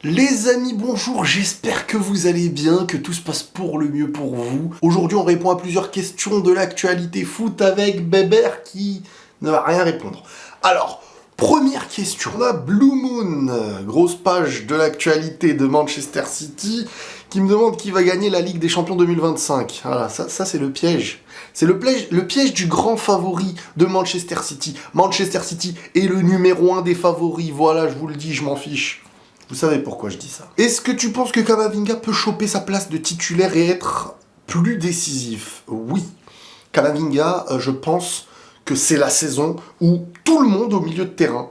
Les amis, bonjour, j'espère que vous allez bien, que tout se passe pour le mieux pour vous. Aujourd'hui, on répond à plusieurs questions de l'actualité foot avec Bébert qui ne va rien répondre. Alors, première question, on a Blue Moon, grosse page de l'actualité de Manchester City, qui me demande qui va gagner la Ligue des Champions 2025. Voilà, ça c'est le piège. C'est le piège du grand favori de Manchester City. Manchester City est le numéro 1 des favoris, voilà, je vous le dis, je m'en fiche. Vous savez pourquoi je dis ça. Est-ce que tu penses que Camavinga peut choper sa place de titulaire et être plus décisif? Oui. Camavinga, je pense que c'est la saison où tout le monde au milieu de terrain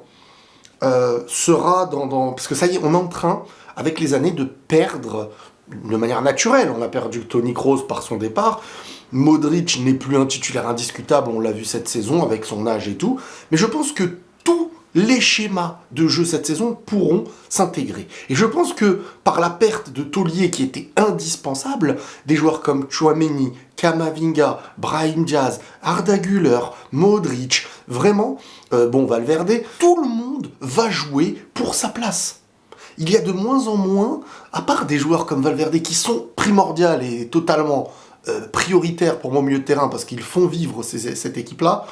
sera dans... Parce que ça y est, on est en train, avec les années, de perdre de manière naturelle. On a perdu Toni Kroos par son départ. Modric n'est plus un titulaire indiscutable, on l'a vu cette saison avec son âge et tout. Mais je pense que tous les schémas de jeu cette saison pourront s'intégrer. Et je pense que par la perte de Tolier qui était indispensable, des joueurs comme Tchouaméni, Camavinga, Brahim Diaz, Arda Güler, Modric, vraiment, Valverde, tout le monde va jouer pour sa place. Il y a de moins en moins, à part des joueurs comme Valverde qui sont primordiaux et totalement prioritaires pour mon milieu de terrain parce qu'ils font vivre cette équipe-là,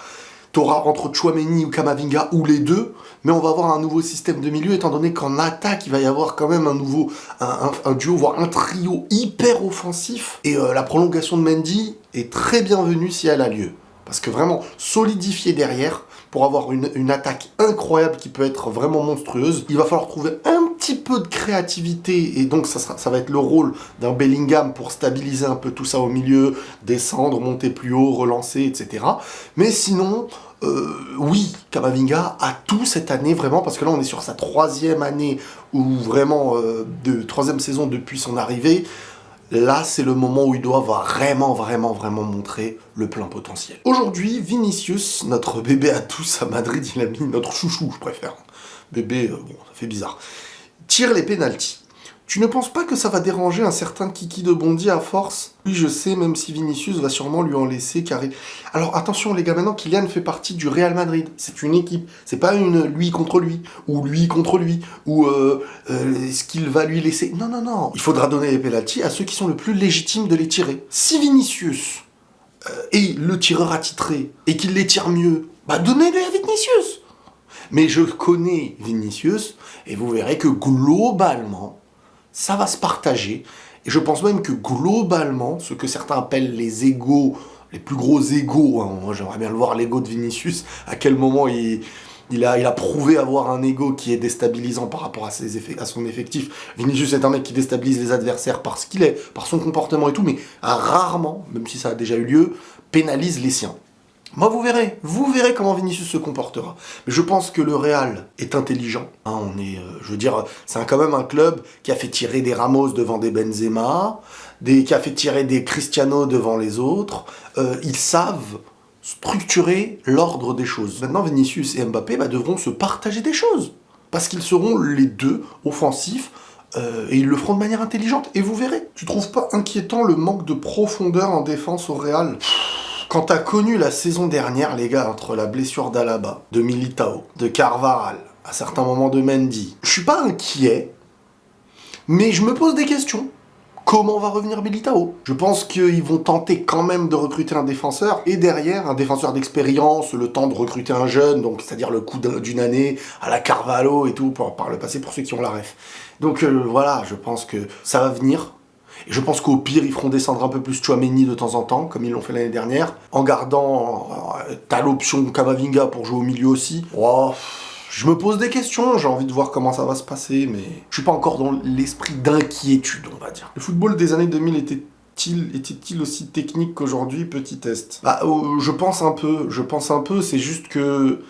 t'auras entre Tchouaméni ou Camavinga ou les deux, mais on va avoir un nouveau système de milieu, étant donné qu'en attaque, il va y avoir quand même un duo, voire un trio hyper offensif. Et la prolongation de Mendy est très bienvenue si elle a lieu. Parce que vraiment, solidifier derrière, pour avoir une attaque incroyable qui peut être vraiment monstrueuse, il va falloir trouver un petit peu de créativité, et donc ça va être le rôle d'un Bellingham pour stabiliser un peu tout ça au milieu, descendre, monter plus haut, relancer, etc. Mais sinon, oui, Camavinga a tout cette année vraiment, parce que là on est sur sa troisième année, ou vraiment troisième saison depuis son arrivée. Là, c'est le moment où il doit vraiment montrer le plein potentiel. Aujourd'hui, Vinicius, notre bébé à tous à Madrid, il a mis notre chouchou, je préfère. Bébé, ça fait bizarre. Tire les pénaltys. Tu ne penses pas que ça va déranger un certain Kiki de Bondy à force? Oui, je sais, même si Vinicius va sûrement lui en laisser, car... Alors attention les gars, maintenant Kylian fait partie du Real Madrid. C'est une équipe, c'est pas une lui contre lui, ou est-ce qu'il va lui laisser... Non. Il faudra donner les pénaltys à ceux qui sont le plus légitimes de les tirer. Si Vinicius est le tireur attitré, et qu'il les tire mieux, donnez-les à Vinicius. Mais je connais Vinicius, et vous verrez que globalement, ça va se partager, et je pense même que globalement, ce que certains appellent les égos, les plus gros égos, moi j'aimerais bien le voir l'ego de Vinicius, à quel moment il a prouvé avoir un ego qui est déstabilisant par rapport à son effectif. Vinicius est un mec qui déstabilise les adversaires par ce qu'il est, par son comportement et tout, mais rarement, même si ça a déjà eu lieu, pénalise les siens. Moi, vous verrez comment Vinicius se comportera. Mais je pense que le Real est intelligent. C'est quand même un club qui a fait tirer des Ramos devant des Benzema, qui a fait tirer des Cristiano devant les autres. Ils savent structurer l'ordre des choses. Maintenant, Vinicius et Mbappé devront se partager des choses. Parce qu'ils seront les deux offensifs, et ils le feront de manière intelligente. Et vous verrez. Tu trouves pas inquiétant le manque de profondeur en défense au Real ? Quand t'as connu la saison dernière, les gars, entre la blessure d'Alaba, de Militao, de Carvajal, à certains moments de Mendy, je suis pas inquiet, mais je me pose des questions. Comment va revenir Militao? Je pense qu'ils vont tenter quand même de recruter un défenseur, et derrière, un défenseur d'expérience, le temps de recruter un jeune, donc c'est-à-dire le coup d'une année à la Carvalho et tout, par le passé, pour ceux qui ont la ref. Donc voilà, je pense que ça va venir. Et je pense qu'au pire, ils feront descendre un peu plus Tchouaméni de temps en temps, comme ils l'ont fait l'année dernière, en gardant... t'as l'option Camavinga pour jouer au milieu aussi. Je me pose des questions, j'ai envie de voir comment ça va se passer, mais je suis pas encore dans l'esprit d'inquiétude, on va dire. Le football des années 2000 était-il aussi technique qu'aujourd'hui? Petit test. Je pense un peu, c'est juste que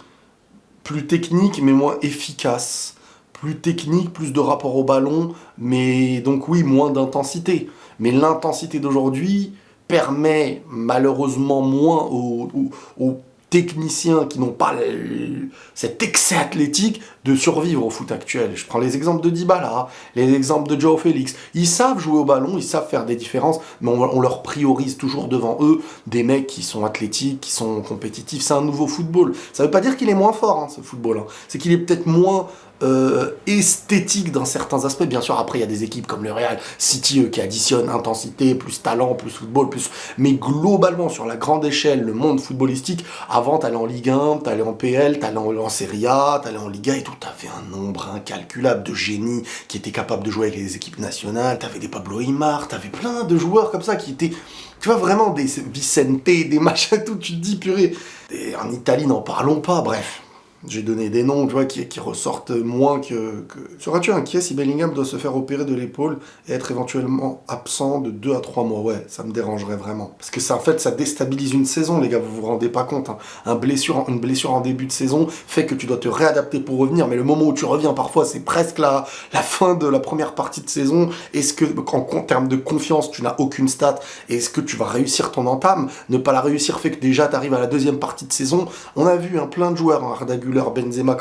plus technique, mais moins efficace. Plus technique, plus de rapport au ballon, mais donc oui, moins d'intensité. Mais l'intensité d'aujourd'hui permet malheureusement moins aux techniciens qui n'ont pas cet excès athlétique de survivre au foot actuel. Je prends les exemples de Dybala, les exemples de Joao Félix. Ils savent jouer au ballon, ils savent faire des différences, mais on leur priorise toujours devant eux des mecs qui sont athlétiques, qui sont compétitifs. C'est un nouveau football. Ça veut pas dire qu'il est moins fort, ce football. C'est qu'il est peut-être moins esthétique dans certains aspects. Bien sûr, après, il y a des équipes comme le Real, City, qui additionnent intensité, plus talent, plus football, plus... Mais globalement, sur la grande échelle, le monde footballistique, avant, t'allais en Ligue 1, t'allais en PL, t'allais en Serie A, t'allais en Liga et tout, t'avais un nombre incalculable de génies qui étaient capables de jouer avec les équipes nationales, t'avais des Pablo Aimar, t'avais plein de joueurs comme ça qui étaient... Tu vois, vraiment, des Vicente, des machins, tout, tu te dis, purée. Et en Italie, n'en parlons pas, bref. J'ai donné des noms, tu vois, qui ressortent moins que... Seras-tu inquiet si Bellingham doit se faire opérer de l'épaule et être éventuellement absent de 2 à 3 mois? Ouais, ça me dérangerait vraiment. Parce que ça, en fait, ça déstabilise une saison, les gars, vous vous rendez pas compte. Hein. Une blessure en début de saison fait que tu dois te réadapter pour revenir, mais le moment où tu reviens, parfois, c'est presque la fin de la première partie de saison. Est-ce que, en termes de confiance, tu n'as aucune stat? Et est-ce que tu vas réussir ton entame? Ne pas la réussir fait que déjà, tu arrives à la deuxième partie de saison. On a vu plein de joueurs, Arda Güler, Benzema,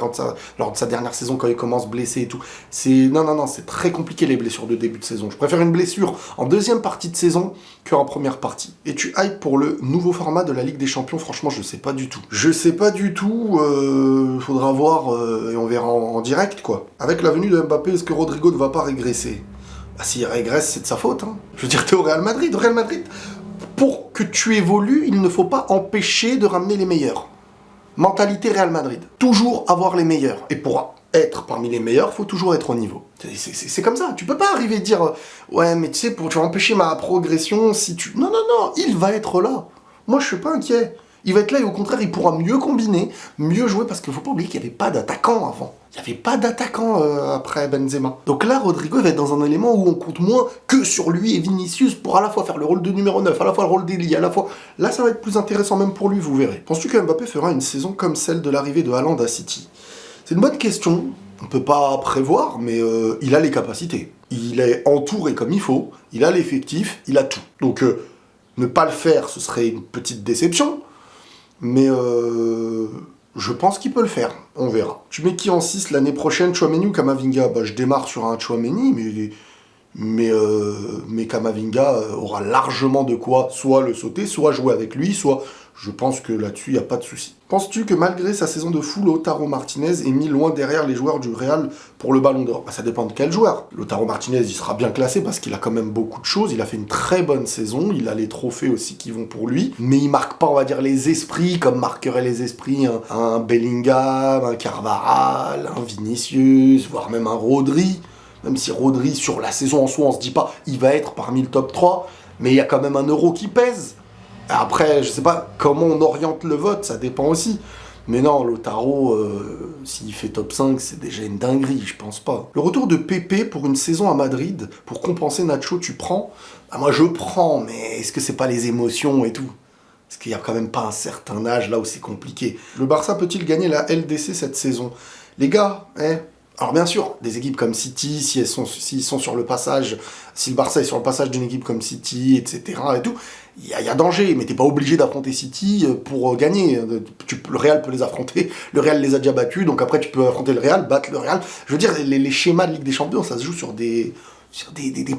lors de sa dernière saison, quand il commence blessé et tout. Non, c'est très compliqué les blessures de début de saison. Je préfère une blessure en deuxième partie de saison qu'en première partie. Et tu hype pour le nouveau format de la Ligue des Champions? Franchement, je sais pas du tout. Faudra voir et on verra en direct, quoi. Avec la venue de Mbappé, est-ce que Rodrigo ne va pas régresser? Bah, s'il régresse, c'est de sa faute. Hein. Je veux dire, t'es au Real Madrid. Pour que tu évolues, il ne faut pas empêcher de ramener les meilleurs. Mentalité Real Madrid. Toujours avoir les meilleurs. Et pour être parmi les meilleurs, faut toujours être au niveau. C'est comme ça. Tu peux pas arriver et dire ouais, mais tu sais, tu vas empêcher ma progression si tu... Non, il va être là. Moi, je suis pas inquiet. Il va être là et au contraire, il pourra mieux combiner, mieux jouer, parce qu'il faut pas oublier qu'il n'y avait pas d'attaquant avant. Il n'y avait pas d'attaquant après Benzema. Donc là, Rodrigo va être dans un élément où on compte moins que sur lui et Vinicius pour à la fois faire le rôle de numéro 9, à la fois le rôle d'Eli, à la fois... Là, ça va être plus intéressant même pour lui, vous verrez. Penses-tu que Mbappé fera une saison comme celle de l'arrivée de Haaland à City? C'est une bonne question. On peut pas prévoir, mais il a les capacités. Il est entouré comme il faut, il a l'effectif, il a tout. Donc ne pas le faire, ce serait une petite déception. Mais je pense qu'il peut le faire, on verra. Tu mets qui en 6 l'année prochaine, Tchouaméni ou Camavinga? Bah, je démarre sur un Tchouaméni, mais Camavinga aura largement de quoi soit le sauter, soit jouer avec lui, soit... Je pense que là-dessus, il n'y a pas de souci. Penses-tu que malgré sa saison de fou, Lautaro Martinez est mis loin derrière les joueurs du Real pour le Ballon d'Or? Bah, ça dépend de quel joueur. Lautaro Martinez, il sera bien classé parce qu'il a quand même beaucoup de choses. Il a fait une très bonne saison. Il a les trophées aussi qui vont pour lui. Mais il marque pas, on va dire, les esprits comme marqueraient les esprits un Bellingham, un Carvajal, un Vinicius, voire même un Rodri. Même si Rodri, sur la saison en soi, on se dit pas, il va être parmi le top 3. Mais il y a quand même un euro qui pèse. Après, je sais pas comment on oriente le vote, ça dépend aussi. Mais non, Lautaro, s'il fait top 5, c'est déjà une dinguerie, je pense pas. Le retour de Pepe pour une saison à Madrid, pour compenser Nacho, tu prends? Bah moi je prends, mais est-ce que c'est pas les émotions et tout? Parce qu'il y a quand même pas un certain âge là où c'est compliqué. Le Barça peut-il gagner la LDC cette saison? Les gars, alors bien sûr, des équipes comme City, s'ils sont sur le passage, si le Barça est sur le passage d'une équipe comme City, etc. et tout, il y a danger, mais t'es pas obligé d'affronter City pour gagner. Le Real peut les affronter, le Real les a déjà battus, donc après tu peux affronter le Real, battre le Real. Je veux dire, les schémas de Ligue des Champions, ça se joue sur des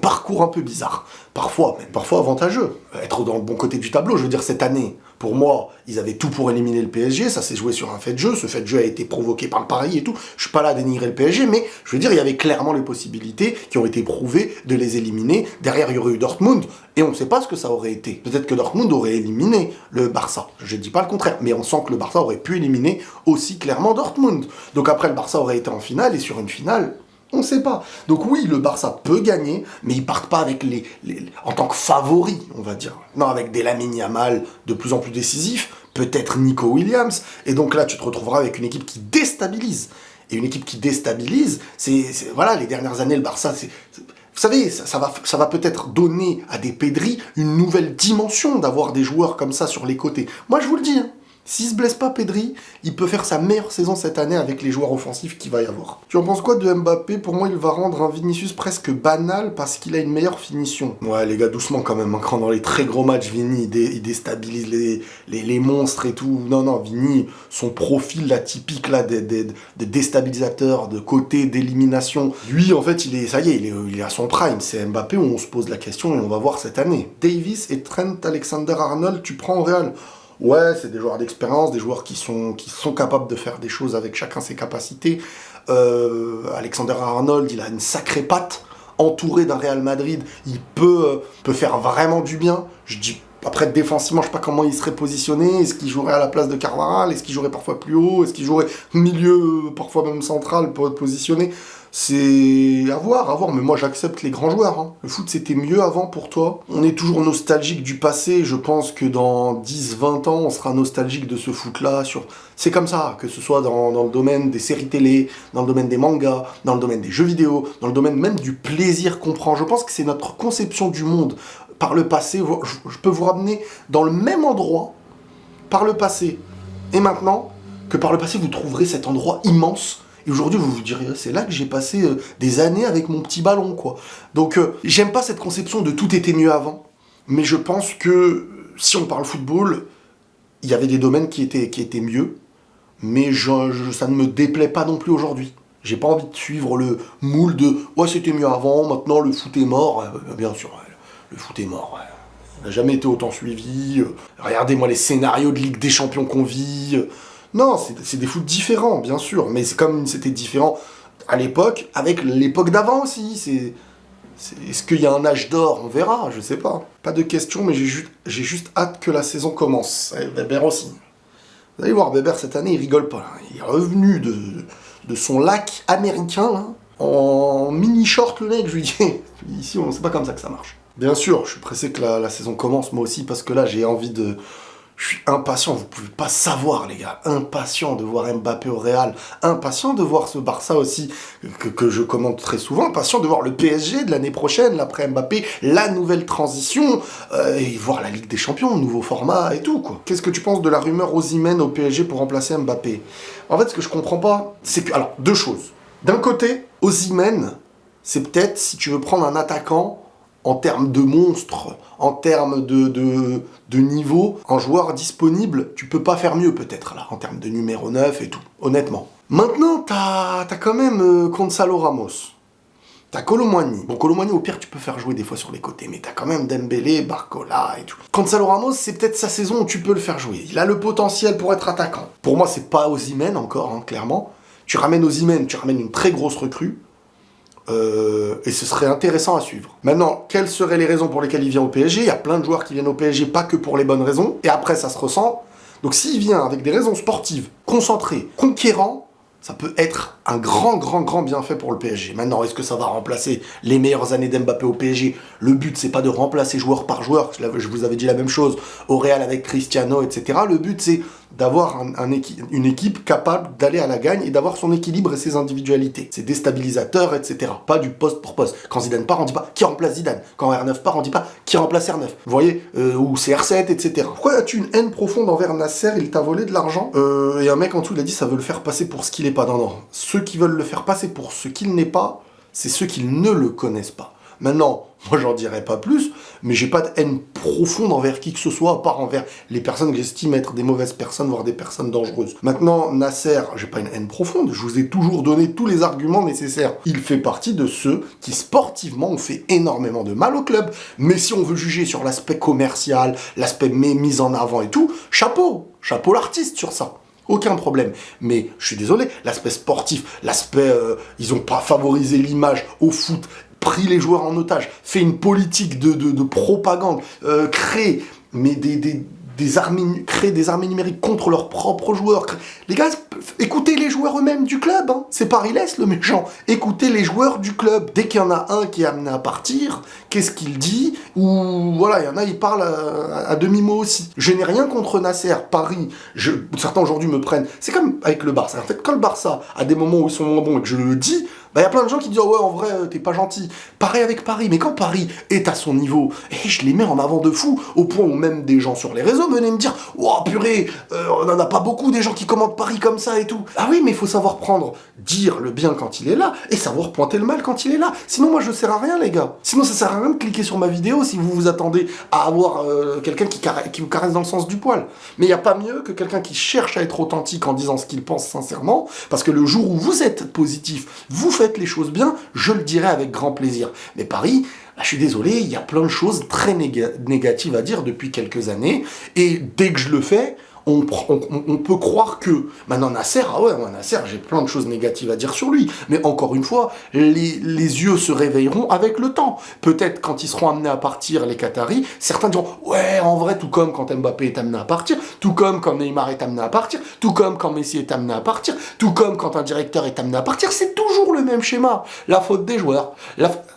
parcours un peu bizarres. Parfois avantageux. Être dans le bon côté du tableau, je veux dire, cette année, pour moi, ils avaient tout pour éliminer le PSG, ça s'est joué sur un fait de jeu, ce fait de jeu a été provoqué par le Paris et tout. Je suis pas là à dénigrer le PSG, mais je veux dire, il y avait clairement les possibilités qui ont été prouvées de les éliminer. Derrière, il y aurait eu Dortmund, et on ne sait pas ce que ça aurait été. Peut-être que Dortmund aurait éliminé le Barça. Je dis pas le contraire, mais on sent que le Barça aurait pu éliminer aussi clairement Dortmund. Donc après, le Barça aurait été en finale, et sur une finale, on ne sait pas. Donc oui, le Barça peut gagner, mais ils partent pas avec en tant que favoris, on va dire. Non, avec des Lamine Yamal de plus en plus décisifs, peut-être Nico Williams, et donc là, tu te retrouveras avec une équipe qui déstabilise. Et une équipe qui déstabilise, voilà, les dernières années, le Barça, vous savez, ça va peut-être donner à des Pedri une nouvelle dimension d'avoir des joueurs comme ça sur les côtés. Moi, je vous le dis, hein. S'il se blesse pas, Pedri, il peut faire sa meilleure saison cette année avec les joueurs offensifs qu'il va y avoir. Tu en penses quoi de Mbappé? Pour moi, il va rendre un Vinicius presque banal parce qu'il a une meilleure finition. Ouais, les gars, doucement quand même. Quand dans les très gros matchs, Vini, il déstabilise les monstres et tout. Non, Vini, son profil atypique là, des déstabilisateurs, de côté, d'élimination. Lui, en fait, il est à son prime. C'est Mbappé où on se pose la question et on va voir cette année. Davis et Trent Alexander-Arnold, tu prends au Real? Ouais, c'est des joueurs d'expérience, des joueurs qui sont capables de faire des choses avec chacun ses capacités. Alexander Arnold, il a une sacrée patte. Entouré d'un Real Madrid, il peut faire vraiment du bien. Je dis après défensivement, je sais pas comment il serait positionné. Est-ce qu'il jouerait à la place de Carvajal? Est-ce qu'il jouerait parfois plus haut? Est-ce qu'il jouerait milieu, parfois même central pour être positionné? C'est à voir, mais moi j'accepte les grands joueurs. Hein. Le foot c'était mieux avant pour toi. On est toujours nostalgique du passé, je pense que dans 10-20 ans on sera nostalgique de ce foot-là. C'est comme ça, que ce soit dans le domaine des séries télé, dans le domaine des mangas, dans le domaine des jeux vidéo, dans le domaine même du plaisir qu'on prend. Je pense que c'est notre conception du monde par le passé. Je peux vous ramener dans le même endroit par le passé et maintenant que par le passé vous trouverez cet endroit immense. Et aujourd'hui, vous vous direz, c'est là que j'ai passé des années avec mon petit ballon, quoi. Donc, j'aime pas cette conception de tout était mieux avant, mais je pense que si on parle football, il y avait des domaines qui étaient mieux, mais ça ne me déplaît pas non plus aujourd'hui. J'ai pas envie de suivre le moule de ouais, c'était mieux avant, maintenant le foot est mort. Bien sûr, le foot est mort. Ouais. Il n'a jamais été autant suivi. Regardez-moi les scénarios de Ligue des Champions qu'on vit. Non, c'est des foot différents, bien sûr, mais c'est comme c'était différent à l'époque, avec l'époque d'avant aussi. Est-ce qu'il y a un âge d'or? On verra, je sais pas. Pas de question, mais j'ai juste hâte que la saison commence. Et Bébert aussi. Vous allez voir, Bébert, cette année, il rigole pas. Là. Il est revenu de son lac américain, là, en mini-short, le mec, je lui dis. Ici, c'est pas comme ça que ça marche. Bien sûr, je suis pressé que la saison commence, moi aussi, parce que là, j'ai envie de... Je suis impatient, vous pouvez pas savoir les gars, impatient de voir Mbappé au Real, impatient de voir ce Barça aussi, que je commente très souvent, impatient de voir le PSG de l'année prochaine, l'après Mbappé, la nouvelle transition, et voir la Ligue des Champions, nouveau format et tout quoi. Qu'est-ce que tu penses de la rumeur Osimhen au PSG pour remplacer Mbappé? En fait ce que je comprends pas, c'est que, alors deux choses. D'un côté, Osimhen, c'est peut-être si tu veux prendre un attaquant, en termes de monstre, en termes de niveau, en joueur disponible, tu peux pas faire mieux peut-être là, en termes de numéro 9 et tout, honnêtement. Maintenant, t'as quand même Gonzalo Ramos. T'as Kolo Muani. Bon, Kolo Muani, au pire, tu peux faire jouer des fois sur les côtés, mais t'as quand même Dembélé, Barcola et tout. Gonzalo Ramos, c'est peut-être sa saison où tu peux le faire jouer. Il a le potentiel pour être attaquant. Pour moi, c'est pas Osimhen encore, hein, clairement. Tu ramènes Osimhen, tu ramènes une très grosse recrue. Et ce serait intéressant à suivre. Maintenant, quelles seraient les raisons pour lesquelles il vient au PSG? Il y a plein de joueurs qui viennent au PSG, pas que pour les bonnes raisons, et après ça se ressent. Donc s'il vient avec des raisons sportives, concentré, conquérant, ça peut être un grand bienfait pour le PSG. Maintenant, est-ce que ça va remplacer les meilleures années d'Mbappé au PSG? Le but, c'est pas de remplacer joueur par joueur, je vous avais dit la même chose au Real avec Cristiano, etc. Le but, c'est d'avoir une équipe capable d'aller à la gagne et d'avoir son équilibre et ses individualités. C'est déstabilisateur, etc. Pas du poste pour poste. Quand Zidane part, on dit pas qui remplace Zidane. Quand R9 part, on dit pas qui remplace R9. Vous voyez, ou CR7, etc. Pourquoi as-tu une haine profonde envers Nasser? Il t'a volé de l'argent. Et un mec en dessous, il a dit ça veut le faire passer pour ce qu'il est pas. Non. Ceux qui veulent le faire passer pour ce qu'il n'est pas, c'est ceux qui ne le connaissent pas. Maintenant, moi j'en dirais pas plus, mais j'ai pas de haine profonde envers qui que ce soit, à part envers les personnes que j'estime être des mauvaises personnes, voire des personnes dangereuses. Maintenant, Nasser, j'ai pas une haine profonde, je vous ai toujours donné tous les arguments nécessaires. Il fait partie de ceux qui sportivement ont fait énormément de mal au club, mais si on veut juger sur l'aspect commercial, l'aspect mise en avant et tout, chapeau l'artiste sur ça. Aucun problème. Mais je suis désolé, l'aspect sportif, l'aspect ils ont pas favorisé l'image au foot, pris les joueurs en otage, fait une politique de propagande, créé des armées numériques contre leurs propres joueurs. Les gars, écoutez les joueurs eux-mêmes du club. Hein. C'est pas Riles le méchant. Écoutez les joueurs du club. Dès qu'il y en a un qui est amené à partir, qu'est-ce qu'il dit? Ou voilà, il y en a, il parle à demi-mot aussi. Je n'ai rien contre Nasser, Paris. Certains aujourd'hui me prennent. C'est comme avec le Barça. En fait, quand le Barça a des moments où ils sont moins bons et que je le dis, bah y a plein de gens qui disent oh ouais en vrai t'es pas gentil. Pareil avec Paris, mais quand Paris est à son niveau, et je les mets en avant de fou, au point où même des gens sur les réseaux venaient me dire oh purée, on en a pas beaucoup des gens qui commentent Paris comme ça et tout. Ah oui mais il faut savoir dire le bien quand il est là, et savoir pointer le mal quand il est là. Sinon moi je sers à rien les gars. Sinon ça sert à rien de cliquer sur ma vidéo si vous vous attendez à avoir quelqu'un qui vous caresse dans le sens du poil. Mais il y a pas mieux que quelqu'un qui cherche à être authentique en disant ce qu'il pense sincèrement, parce que le jour où vous êtes positif, vous faites les choses bien, je le dirai avec grand plaisir. Mais Paris, je suis désolé, il y a plein de choses très négatives à dire depuis quelques années, et dès que je le fais, on peut croire que... Maintenant, Nasser, ah ouais, moi, Nasser, j'ai plein de choses négatives à dire sur lui. Mais encore une fois, les yeux se réveilleront avec le temps. Peut-être quand ils seront amenés à partir, les Qataris, certains diront, ouais, en vrai, tout comme quand Mbappé est amené à partir, tout comme quand Neymar est amené à partir, tout comme quand Messi est amené à partir, tout comme quand un directeur est amené à partir, c'est toujours le même schéma. La faute des joueurs.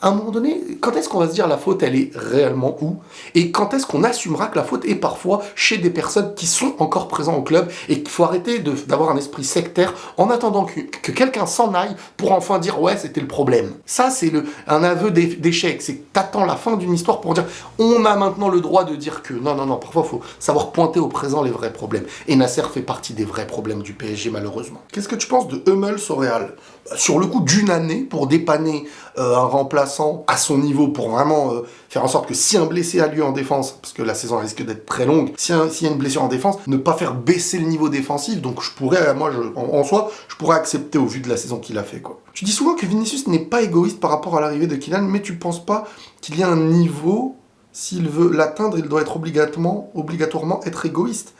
À un moment donné, quand est-ce qu'on va se dire la faute, elle est réellement où? Et quand est-ce qu'on assumera que la faute est parfois chez des personnes qui sont encore présentes au club et qu'il faut arrêter d'avoir un esprit sectaire en attendant que quelqu'un s'en aille pour enfin dire ouais, c'était le problème. Ça, c'est un aveu d'échec. C'est que t'attends la fin d'une histoire pour dire on a maintenant le droit de dire que. Non, parfois, il faut savoir pointer au présent les vrais problèmes. Et Nasser fait partie des vrais problèmes du PSG, malheureusement. Qu'est-ce que tu penses de Hummels au Real? Sur le coup d'une année, pour dépanner un remplaçant à son niveau, pour vraiment faire en sorte que si un blessé a lieu en défense, parce que la saison risque d'être très longue, s'il y a une blessure en défense, ne pas faire baisser le niveau défensif. Donc je pourrais, en soi, je pourrais accepter au vu de la saison qu'il a fait, quoi. Tu dis souvent que Vinicius n'est pas égoïste par rapport à l'arrivée de Kylian, mais tu penses pas qu'il y a un niveau, s'il veut l'atteindre, il doit être obligatoirement être égoïste.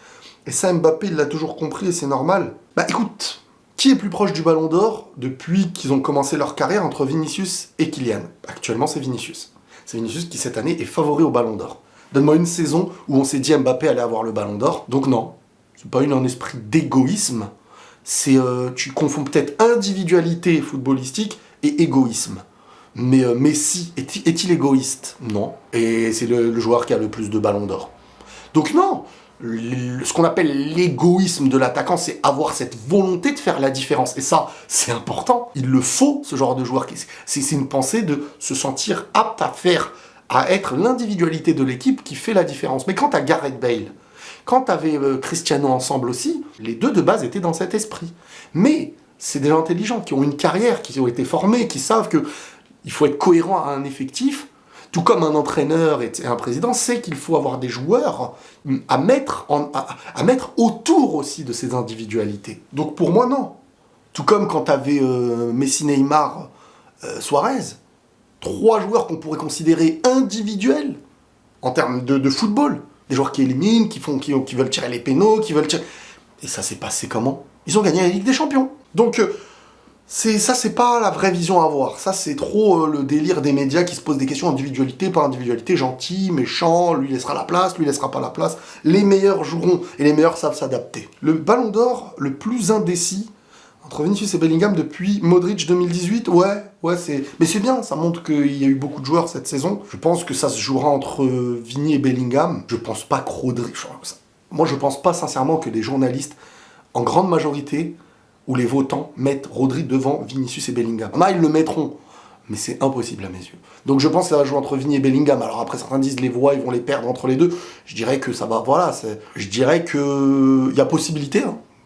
Et ça, Mbappé, il l'a toujours compris et c'est normal. Bah écoute, qui est plus proche du Ballon d'Or depuis qu'ils ont commencé leur carrière entre Vinicius et Kylian? Actuellement, c'est Vinicius. C'est Vinicius qui, cette année, est favori au Ballon d'Or. Donne-moi une saison où on s'est dit Mbappé allait avoir le Ballon d'Or. Donc non, c'est pas un esprit d'égoïsme. C'est tu confonds peut-être individualité footballistique et égoïsme. Mais Messi, est-il égoïste? Non. Et c'est le joueur qui a le plus de Ballons d'Or. Donc non, ce qu'on appelle l'égoïsme de l'attaquant, c'est avoir cette volonté de faire la différence. Et ça, c'est important. Il le faut, ce genre de joueur. C'est une pensée de se sentir apte à être l'individualité de l'équipe qui fait la différence. Mais quand t'as Gareth Bale, quand t'avais Cristiano ensemble aussi, les deux de base étaient dans cet esprit. Mais c'est des gens intelligents qui ont une carrière, qui ont été formés, qui savent que il faut être cohérent à un effectif. Tout comme un entraîneur et un président sait qu'il faut avoir des joueurs à mettre autour aussi de ces individualités. Donc pour moi, non. Tout comme quand tu avais Messi, Neymar, Suarez, trois joueurs qu'on pourrait considérer individuels en termes de football. Des joueurs qui éliminent, qui veulent tirer les pénaux, qui veulent tirer... Et ça s'est passé comment? Ils ont gagné la Ligue des Champions. Donc... c'est pas la vraie vision à avoir. Ça, c'est trop le délire des médias qui se posent des questions individualité par individualité, gentil, méchant, lui laissera la place, lui laissera pas la place. Les meilleurs joueront et les meilleurs savent s'adapter. Le Ballon d'Or le plus indécis entre Vinicius et Bellingham depuis Modric 2018, ouais, c'est... Mais c'est bien, ça montre qu'il y a eu beaucoup de joueurs cette saison. Je pense que ça se jouera entre Vini et Bellingham. Je pense pas que Rodri... Moi, je pense pas sincèrement que des journalistes, en grande majorité, où les votants mettent Rodri devant Vinicius et Bellingham. Ils le mettront, mais c'est impossible à mes yeux. Donc je pense que ça va jouer entre Vini et Bellingham. Alors après, certains disent les voix, ils vont les perdre entre les deux. Je dirais que ça va, voilà, je dirais que il y a possibilité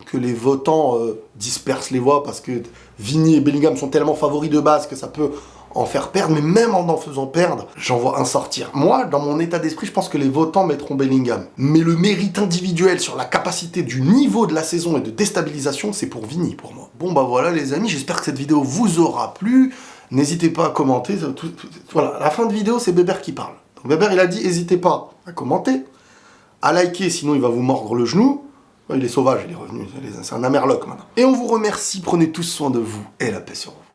que les votants dispersent les voix parce que Vini et Bellingham sont tellement favoris de base que ça peut en faire perdre, mais même en faisant perdre, j'en vois un sortir. Moi, dans mon état d'esprit, je pense que les votants mettront Bellingham. Mais le mérite individuel sur la capacité du niveau de la saison et de déstabilisation, c'est pour Vini, pour moi. Bon, bah voilà les amis, j'espère que cette vidéo vous aura plu. N'hésitez pas à commenter. Voilà, à la fin de vidéo, c'est Bébert qui parle. Donc Bébert, il a dit, n'hésitez pas à commenter, à liker, sinon il va vous mordre le genou. Il est sauvage, il est revenu, c'est un amerloc maintenant. Et on vous remercie, prenez tous soin de vous, et la paix sur vous.